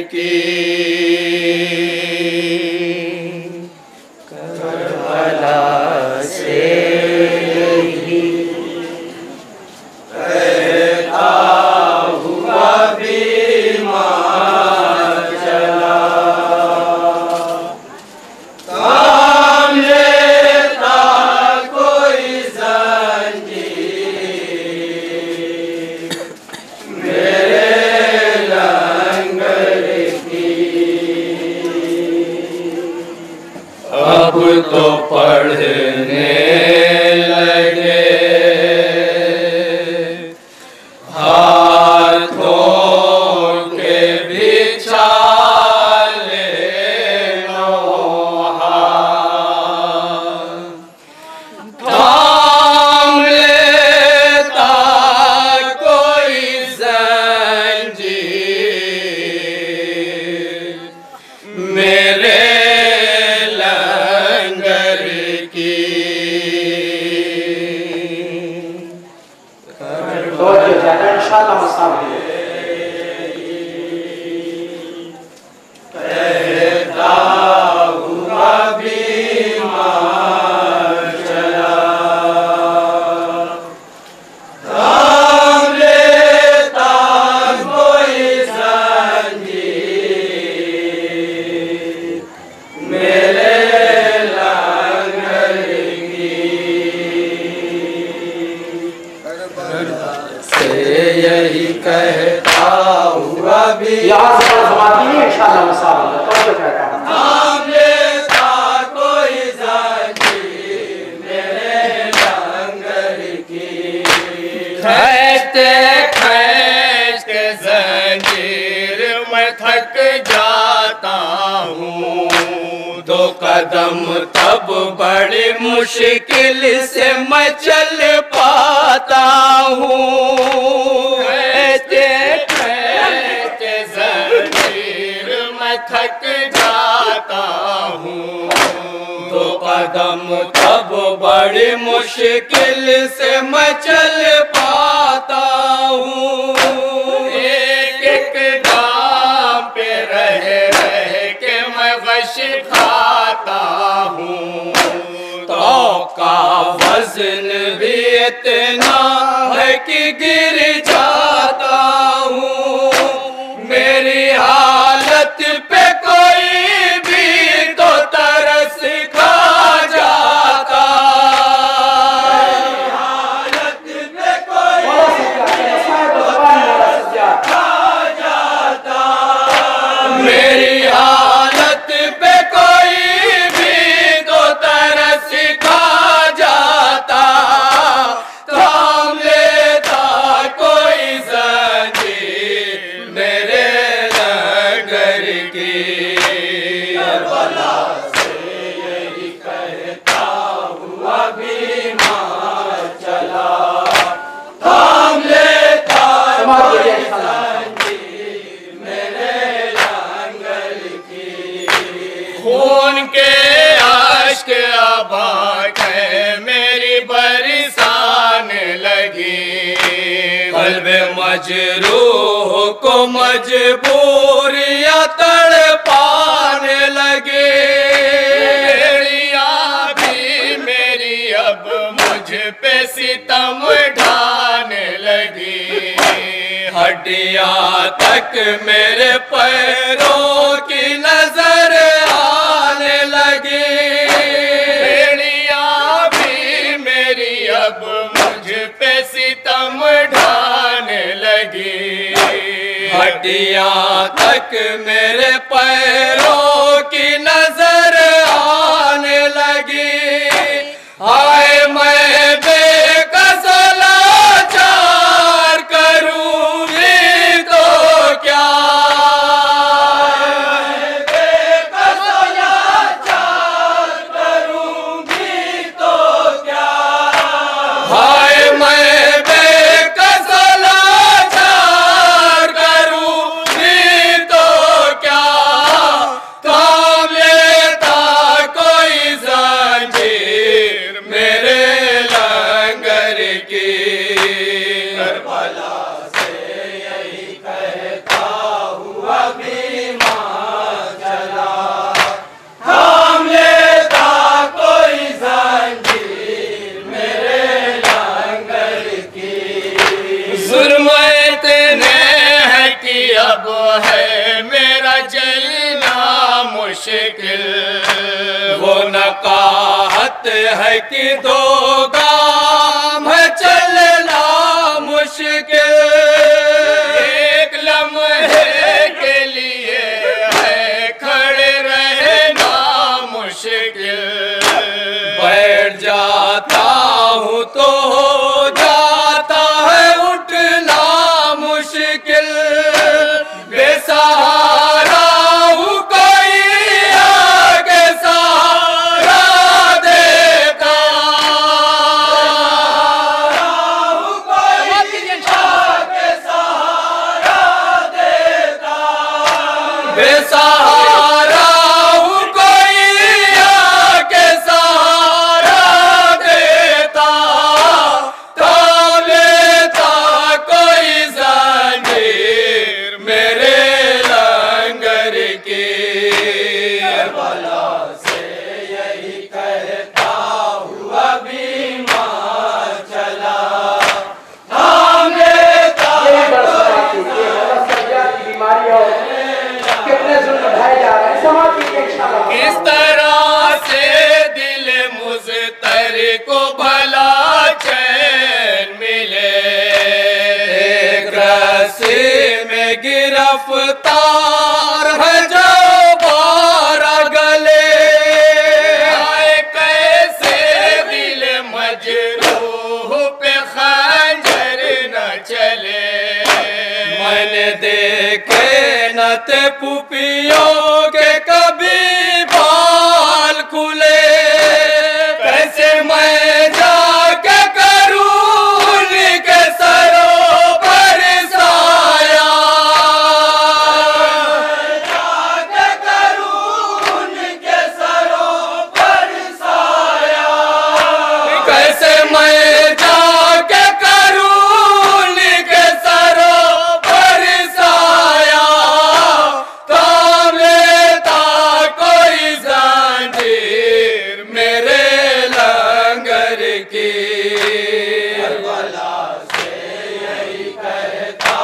की करबला से ही कहता हुआ बीमार चला, काम लेता कोई जंजीर मेरे लंगर की। अब तो पढ़ने लगे हाथों के बिछाले लोहा, थाम लेता कोई जंजीर मेरे लंगर की। इंशाअल्लाह मसाब है। कहता हुआ बीमार चला, थाम लेता कोई जंजीर मेरे लंगर की। से यही कहता हुआ भी यहाँ से समाधि नहीं इंशाअल्लाह मसाब है। तो कहता है थाम लेता कोई जंजीर मेरे लंगर की। खींचते खींचते जंजीर मैं थक जाता हूँ, दो कदम तब बड़ी मुश्किल से मैं चल पाता हूँ। खींचते खींचते जंजीर मैं थक जाता हूँ, दो कदम तब बड़ी मुश्किल से मैं चल पाता हूँ। एक एक गाम पे रह रह के मैं गश खाता हूँ, तो का वजन भी इतना है कि गिर जाता हूँ। मेरी हालत पे कोई भी तो तरस खा जाता, मेरी हालत पे कोई खा जाता, मेरी हालत पे कोई भी तो तरस खा जाता। थाम लेता कोई जंजीर मेरे लंगर की। करबला से यही कहता हुआ बीमार चला, थाम लेता कोई जंजीर मेरे लंगर की। खून के आश्क आबाक है मेरी बरसाने लगी, क़ल्ब मजरूह को मजबूरियां तड़पाने लगे। बेड़ियां भी मेरी अब मुझ पे सितम ढाने लगी, हड्डियां तक मेरे पैरों की नजर आने लगी। बेड़ियां भी मेरी अब मुझ पे सितम ढाने लगी, हड्डियां तक मेरे पैरों की नजर आने लगी। हाय मैं बेकस लाचार करूंगी तो क्या, बेकस लाचार करूंगी तो क्या। हाय मैं बेकस लाचार करूंगी तो क्या, तो मुश्किल, वो नकाहत है कि दो गाम है चलना मुश्किल, एक लम्हे के लिए है खड़े रहना मुश्किल, बैठ जाता हूँ तो हो जाता है उठना मुश्किल, बेसहारा हूँ कोई आगे सहारा देता, बेसहारा हूँ कोई आगे सहारा देता, थाम लेता कोई जंजीर मेरे लंगर की, करबला से यही कहता हूँ अभी मार चला, थाम लेता बीमारी और कितने जुल्म ढाए जा रहे हैं, समाप्ति के इंशाअल्लाह। किस तरह से दिल मुज़तर को भला चैन मिले, एक रस्सी में गिरफ्तार है जो बारह गले, आए कैसे दिल मजरूह पे खंजर न चले, मैंने देखे न थे पुपियों के कभी बाल खुले, कैसे मैं जाके करूं उनके सरों पर साया, जाके करूं उनके सरों पर साया, कैसे मैं जाके करूं उनके सरों पर साया, थाम लेता कोई जंजीर मेरे लंगर की, करबला से यही कहता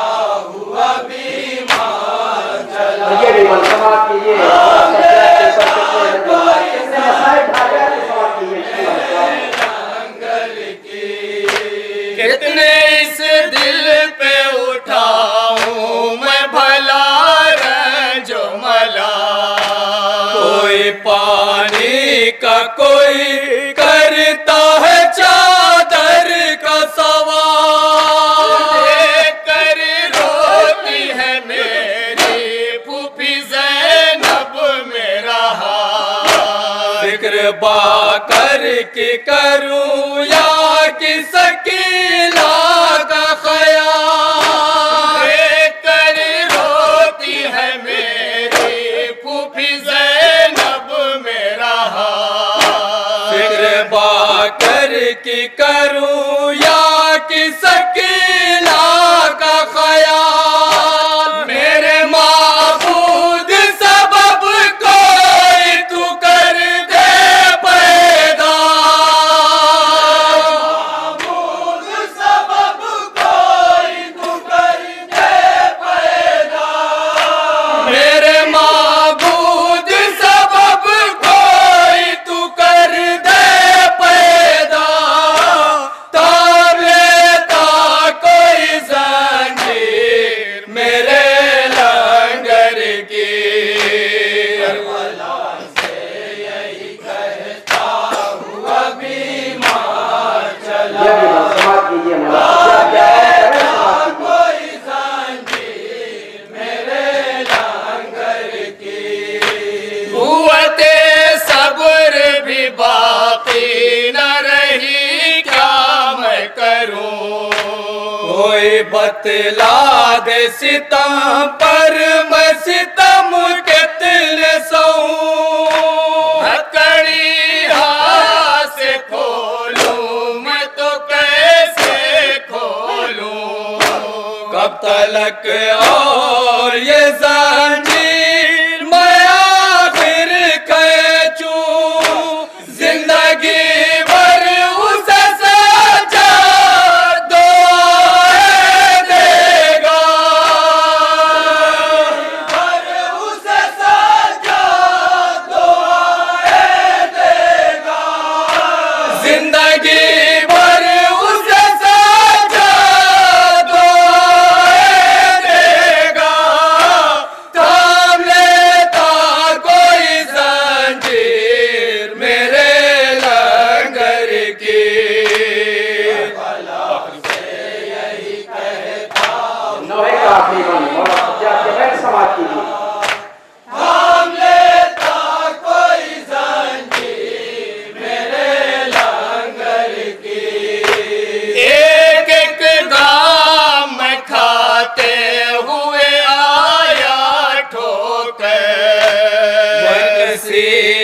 हूँ अभी मार चला, ये भी मन समाप्त कीजिए, कितने मसाइल ढाए जा रहे हैं, समाप्त कीजिए लंगर की, कितने इस दिल पे उठाऊं मैं भला रंजो मला, कोई पानी का कोई करता है चादर का सवाल, कर रोती है मेरी फूफी ज़ैनब मेरा हाल, फिक्र बाकर की करूं या कि सकीना का ख्याल, कर रोती है मेरी फूफी ज़ैनब मेरा हाल, फिक्र बाकर की करूं या कि सकीना का ख्याल, मेरे माबूद सबब कोई तू कर दे पैदा, माबूद सबब कोई तू कर दे पैदा, मेरे माबूद सबब कोई तू कर दे पैदा, थाम लेता कोई जंजीर मेरे लंगर की, करबला से यही कहता हूँ अभी मार चला, ये भी मन समाप्त कीजिए कोई जंजीर मेरे लंगर की, कुव्वते सब्र भी बाकी न रही क्या मैं करूं, कोई बतला दे सितम पर मैं सितम कितने सहूं, हथकड़ी हाथ से खोलूं मैं तो कैसे खोलूं, कब तलक और ये जंजीर मैं आखिर कैचूं, जिंदगी भर उसे सजा दुआएं देगा,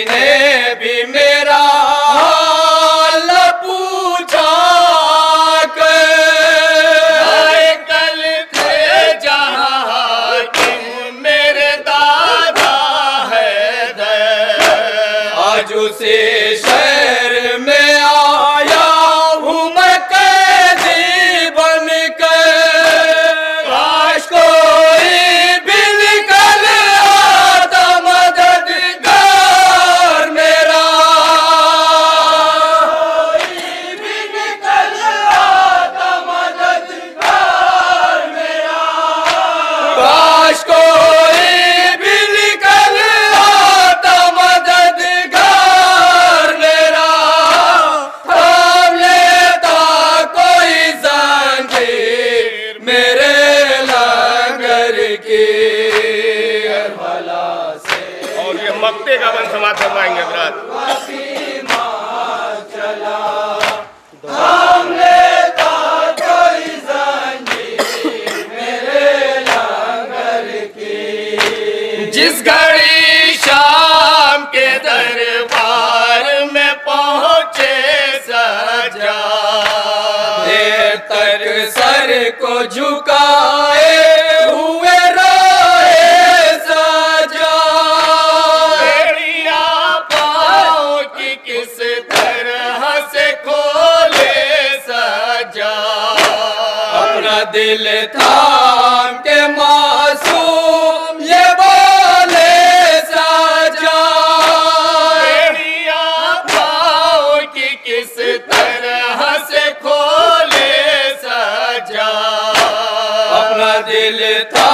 ने भी मेरा हाल पूछा कल थे जहाँ तुम मेरे दादा है आज उसे शहर में आया हूँ मैं कैदी बन कर काश कोई भी निकल आता मददगार मेरा कोई भी निकल आता मददगार मेरा काश कोई भी निकल आता मददगार मेरा थाम लेता कोई जंजीर मेरे लंगर की करबला से। और ये मक्ते का बन समाप्त करवाएंगे हजरात। चला थाम लेता कोई जंजीर मेरे लंगर की। जिस घड़ी शाम के दरबार में पहुंचे सजा देर तक सर को झुकाए हुए रहे सजा बेड़िया पाँव की किस तरह से खोले सजा अपना दिल थाम के मासूम ये बोले सजा बेड़िया पाँव की किस तरह से खोले सजा अपना दिल था